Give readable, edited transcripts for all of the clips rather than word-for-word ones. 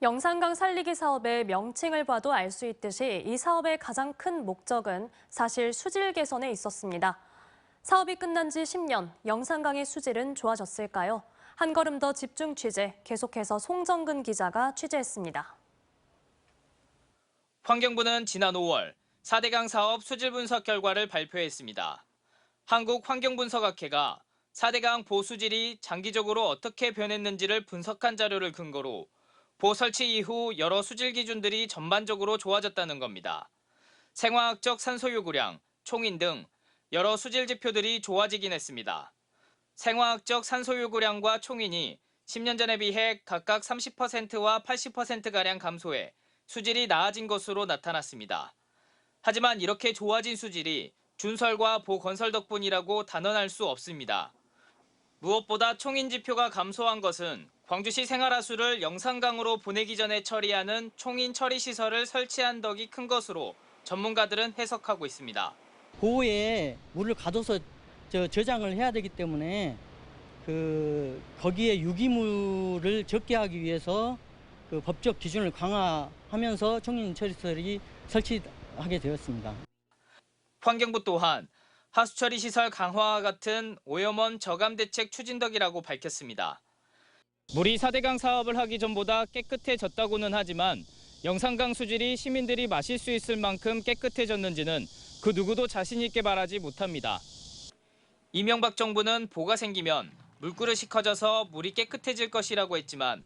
영산강 살리기 사업의 명칭을 봐도 알 수 있듯이 이 사업의 가장 큰 목적은 사실 수질 개선에 있었습니다. 사업이 끝난 지 10년, 영산강의 수질은 좋아졌을까요? 한 걸음 더 집중 취재, 계속해서 송정근 기자가 취재했습니다. 환경부는 지난 5월 4대강 사업 수질 분석 결과를 발표했습니다. 한국환경분석학회가 4대강 보수질이 장기적으로 어떻게 변했는지를 분석한 자료를 근거로 보 설치 이후 여러 수질 기준들이 전반적으로 좋아졌다는 겁니다. 생화학적 산소 요구량, 총인 등 여러 수질 지표들이 좋아지긴 했습니다. 생화학적 산소 요구량과 총인이 10년 전에 비해 각각 30%와 80%가량 감소해 수질이 나아진 것으로 나타났습니다. 하지만 이렇게 좋아진 수질이 준설과 보건설 덕분이라고 단언할 수 없습니다. 무엇보다 총인 지표가 감소한 것은 광주시 생활하수를 영산강으로 보내기 전에 처리하는 총인 처리 시설을 설치한 덕이 큰 것으로 전문가들은 해석하고 있습니다. 보호에 물을 가둬서 저장을 해야 되기 때문에 거기에 유기물을 적게 하기 위해서 그 법적 기준을 강화하면서 총인 처리시설이 설치하게 되었습니다. 환경부 또한 하수처리 시설 강화와 같은 오염원 저감 대책 추진덕이라고 밝혔습니다. 물이 4대강 사업을 하기 전보다 깨끗해졌다고는 하지만 영산강 수질이 시민들이 마실 수 있을 만큼 깨끗해졌는지는 그 누구도 자신 있게 말하지 못합니다. 이명박 정부는 보가 생기면 물그릇이 커져서 물이 깨끗해질 것이라고 했지만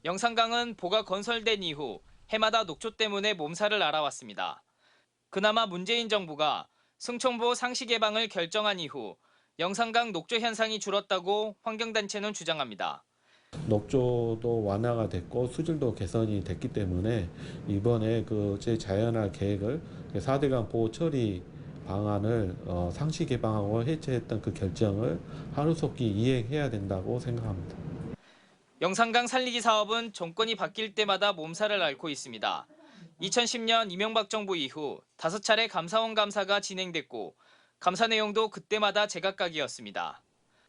영산강은 보가 건설된 이후 해마다 녹조 때문에 몸살을 앓아왔습니다. 그나마 문재인 정부가 승천보 상시 개방을 결정한 이후 영산강 녹조 현상이 줄었다고 환경단체는 주장합니다. 녹조도 완화가 됐고 수질도 개선이 됐기 때문에 이번에 제 자연화 계획을 4대강 보호 처리 방안을 상시 개방하고 해체했던 그 결정을 하루속히 이행해야 된다고 생각합니다. 영산강 살리기 사업은 정권이 바뀔 때마다 몸살을 앓고 있습니다. 2010년 이명박 정부 이후 5차례 감사원 감사가 진행됐고 감사 내용도 그때마다 제각각이었습니다.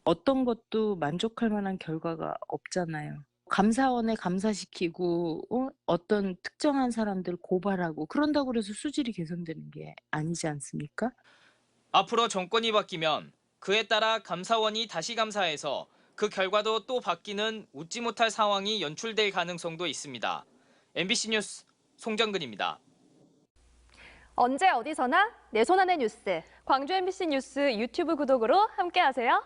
어떤 것도 만족할 만한 결과가 없잖아요. 감사원에 감사시키고 어떤 특정한 사람들 고발하고 그런다고 해서 수질이 개선되는 게 아니지 않습니까? 앞으로 정권이 바뀌면 그에 따라 감사원이 다시 감사해서 그 결과도 또 바뀌는 웃지 못할 상황이 연출될 가능성도 있습니다. MBC 뉴스 송정근입니다. 언제 어디서나 내 손 안의 뉴스. 광주 MBC 뉴스 유튜브 구독으로 함께하세요.